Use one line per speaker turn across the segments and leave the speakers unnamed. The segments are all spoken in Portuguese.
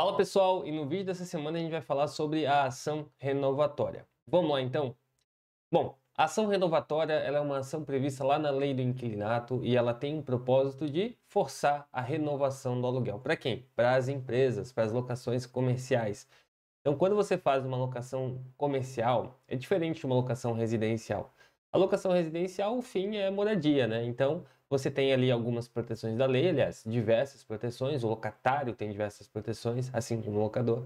Fala pessoal, e no vídeo dessa semana a gente vai falar sobre a ação renovatória. Vamos lá então? Bom, a ação renovatória ela é uma ação prevista lá na lei do inquilinato e ela tem o propósito de forçar a renovação do aluguel. Para quem? Para as empresas, para as locações comerciais. Então, quando você faz uma locação comercial, é diferente de uma locação residencial. A locação residencial, o fim é moradia, né? Então, você tem ali algumas proteções da lei, aliás, diversas proteções, o locatário tem diversas proteções, assim como o locador.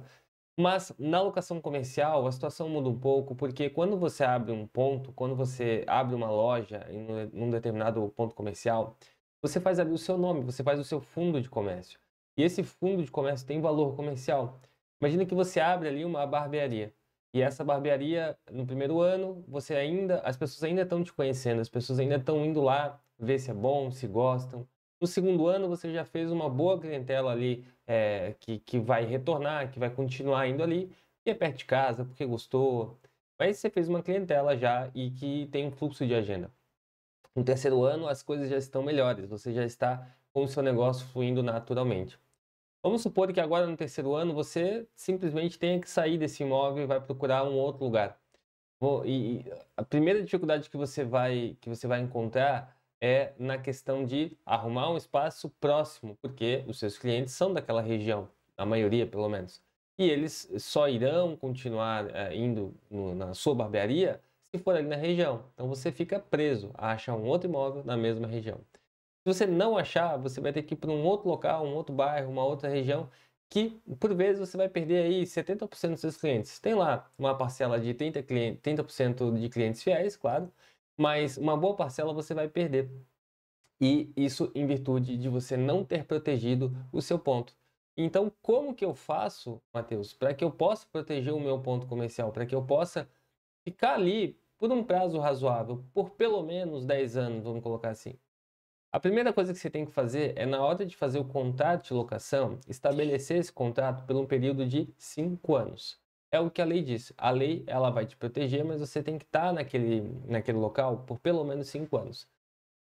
Mas na locação comercial, a situação muda um pouco, porque quando você abre um ponto, quando você abre uma loja em um determinado ponto comercial, você faz ali o seu nome, você faz o seu fundo de comércio. E esse fundo de comércio tem valor comercial. Imagina que você abre ali uma barbearia. E essa barbearia, no primeiro ano, as pessoas ainda estão te conhecendo, as pessoas ainda estão indo lá ver se é bom, se gostam. No segundo ano, você já fez uma boa clientela ali, que vai retornar, que vai continuar indo ali, e é perto de casa, porque gostou. Mas você fez uma clientela já e que tem um fluxo de agenda. No terceiro ano, as coisas já estão melhores, você já está com o seu negócio fluindo naturalmente. Vamos supor que agora no terceiro ano você simplesmente tenha que sair desse imóvel e vai procurar um outro lugar. E a primeira dificuldade que você vai encontrar é na questão de arrumar um espaço próximo, porque os seus clientes são daquela região, a maioria pelo menos. E eles só irão continuar indo na sua barbearia se for ali na região. Então você fica preso a achar um outro imóvel na mesma região. Se você não achar, você vai ter que ir para um outro local, um outro bairro, uma outra região, que por vezes você vai perder aí 70% dos seus clientes. Tem lá uma parcela de 30% de clientes fiéis, claro, mas uma boa parcela você vai perder. E isso em virtude de você não ter protegido o seu ponto. Então, como que eu faço, Matheus, para que eu possa proteger o meu ponto comercial, para que eu possa ficar ali por um prazo razoável, por pelo menos 10 anos, vamos colocar assim? A primeira coisa que você tem que fazer é, na hora de fazer o contrato de locação, estabelecer esse contrato por um período de 5 anos. É o que a lei diz. A lei ela vai te proteger, mas você tem que estar naquele local por pelo menos 5 anos.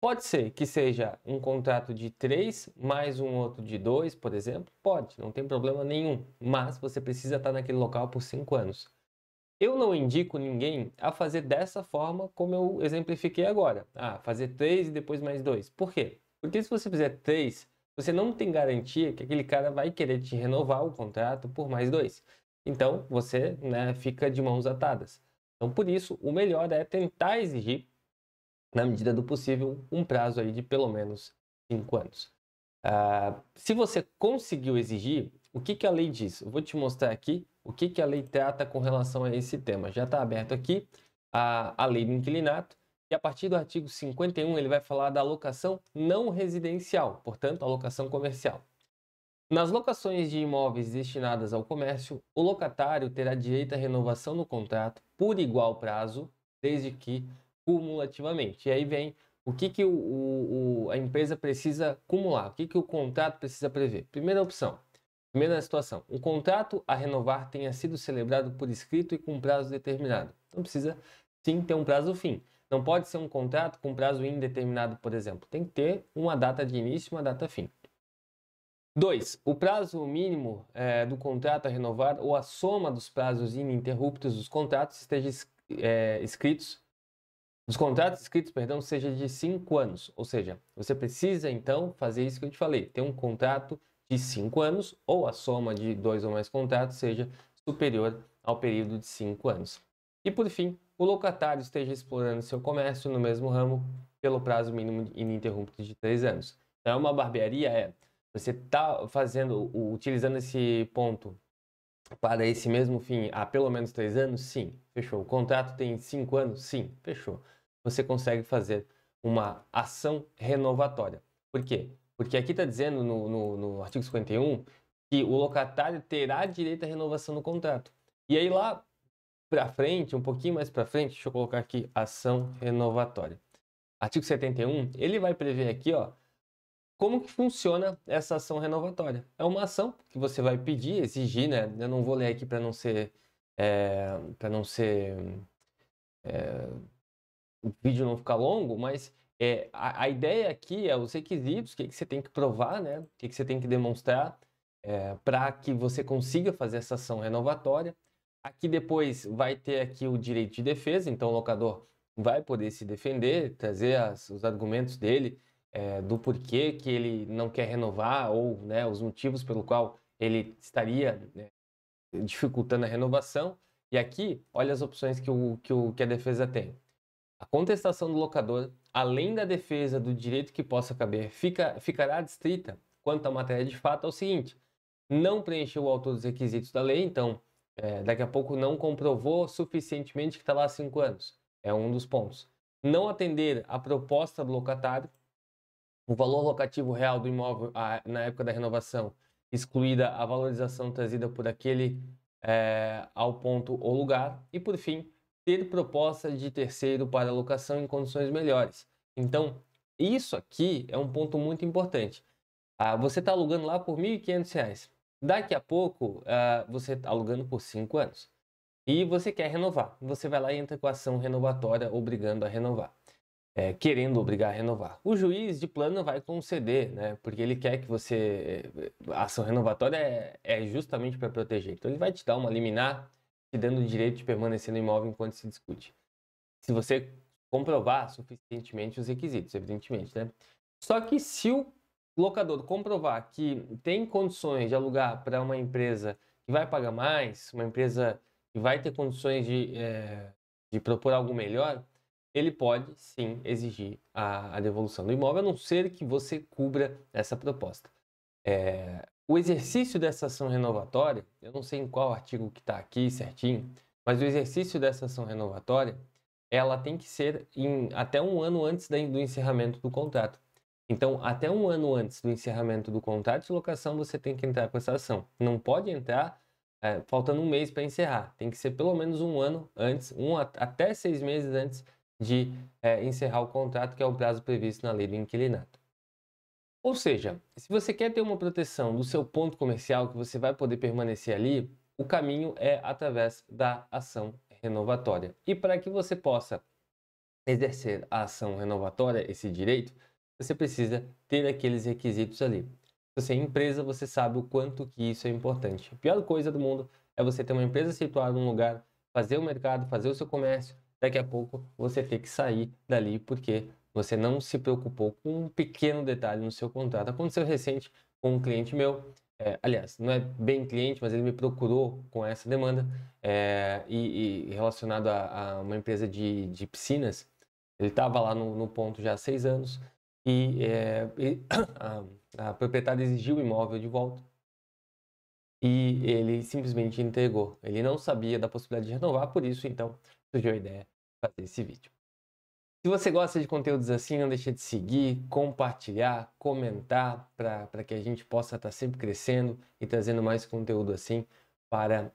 Pode ser que seja um contrato de 3 mais um outro de 2, por exemplo. Pode, não tem problema nenhum. Mas você precisa estar naquele local por 5 anos. Eu não indico ninguém a fazer dessa forma como eu exemplifiquei agora. Fazer 3 e depois mais 2. Por quê? Porque se você fizer 3, você não tem garantia que aquele cara vai querer te renovar o contrato por mais 2. Então, você, né, fica de mãos atadas. Então, por isso, o melhor é tentar exigir, na medida do possível, um prazo aí de pelo menos 5 anos. Se você conseguiu exigir, o que a lei diz? Eu vou te mostrar aqui o que a lei trata com relação a esse tema. Já está aberto aqui a lei do inquilinato e a partir do artigo 51 ele vai falar da locação não residencial, portanto, a locação comercial. Nas locações de imóveis destinadas ao comércio, o locatário terá direito à renovação do contrato por igual prazo, desde que cumulativamente. E aí vem o que a empresa precisa acumular, o que o contrato precisa prever. Primeira opção, primeira situação, o contrato a renovar tenha sido celebrado por escrito e com prazo determinado. Então precisa sim ter um prazo fim. Não pode ser um contrato com prazo indeterminado, por exemplo. Tem que ter uma data de início e uma data fim. 2. O prazo mínimo do contrato a renovar ou a soma dos prazos ininterruptos dos contratos seja de 5 anos. Ou seja, você precisa então fazer isso que eu te falei, ter um contrato de 5 anos ou a soma de 2 ou mais contratos seja superior ao período de 5 anos. E por fim, o locatário esteja explorando seu comércio no mesmo ramo pelo prazo mínimo ininterrupto de 3 anos. Então, uma barbearia você está utilizando esse ponto para esse mesmo fim há pelo menos 3 anos? Sim, fechou. O contrato tem 5 anos? Sim, fechou. Você consegue fazer uma ação renovatória. Por quê? Porque aqui está dizendo no artigo 51 que o locatário terá direito à renovação do contrato. E aí lá para frente, um pouquinho mais para frente, deixa eu colocar aqui ação renovatória. Artigo 71, ele vai prever aqui, ó, como que funciona essa ação renovatória? É uma ação que você vai pedir, exigir, né? Eu não vou ler aqui para não ser, o vídeo não ficar longo, mas a ideia aqui é os requisitos, o que você tem que provar, né? O que você tem que demonstrar para que você consiga fazer essa ação renovatória. Aqui depois vai ter aqui o direito de defesa, então o locador vai poder se defender, trazer os argumentos dele, do porquê que ele não quer renovar ou, né, os motivos pelo qual ele estaria, né, dificultando a renovação. E aqui, olha as opções que a defesa tem. A contestação do locador, além da defesa do direito que possa caber, ficará adstrita quanto à matéria de fato ao seguinte: não preencheu o autor dos requisitos da lei, então daqui a pouco não comprovou suficientemente que está lá há 5 anos. É um dos pontos. Não atender a proposta do locatário, o valor locativo real do imóvel na época da renovação, excluída a valorização trazida por aquele ao ponto ou lugar. E, por fim, ter proposta de terceiro para locação em condições melhores. Então, isso aqui é um ponto muito importante. Você está alugando lá por R$ 1.500. Daqui a pouco, você está alugando por 5 anos. E você quer renovar. Você vai lá e entra com a ação renovatória, obrigando a renovar. Querendo obrigar a renovar. O juiz de plano vai conceder, né? Porque ele quer que você... A ação renovatória é justamente para proteger. Então, ele vai te dar uma liminar, te dando o direito de permanecer no imóvel enquanto se discute. Se você comprovar suficientemente os requisitos, evidentemente, né? Só que se o locador comprovar que tem condições de alugar para uma empresa que vai pagar mais, uma empresa que vai ter condições de propor algo melhor, ele pode sim exigir a devolução do imóvel, a não ser que você cubra essa proposta. O exercício dessa ação renovatória, eu não sei em qual artigo que está aqui certinho, mas o exercício dessa ação renovatória, ela tem que ser até um ano antes do encerramento do contrato. Então, até um ano antes do encerramento do contrato de locação, você tem que entrar com essa ação. Não pode entrar faltando um mês para encerrar. Tem que ser pelo menos um ano antes, até 6 meses antes de encerrar o contrato, que é o prazo previsto na lei do inquilinato. Ou seja, se você quer ter uma proteção do seu ponto comercial, que você vai poder permanecer ali, o caminho é através da ação renovatória. E para que você possa exercer a ação renovatória, esse direito, você precisa ter aqueles requisitos ali. Se você é empresa, você sabe o quanto que isso é importante. A pior coisa do mundo é você ter uma empresa situada num lugar, fazer o mercado, fazer o seu comércio, daqui a pouco você ter que sair dali porque você não se preocupou com um pequeno detalhe no seu contrato. Aconteceu recente com um cliente meu, aliás, não é bem cliente, mas ele me procurou com essa demanda e relacionado a uma empresa de piscinas. Ele estava lá no ponto já há 6 anos e a proprietária exigiu o imóvel de volta e ele simplesmente entregou. Ele não sabia da possibilidade de renovar, por isso, então, surgiu a ideia de fazer esse vídeo. Se você gosta de conteúdos assim, não deixe de seguir, compartilhar, comentar, para que a gente possa estar sempre crescendo e trazendo mais conteúdo assim para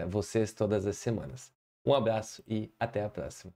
vocês todas as semanas. Um abraço e até a próxima.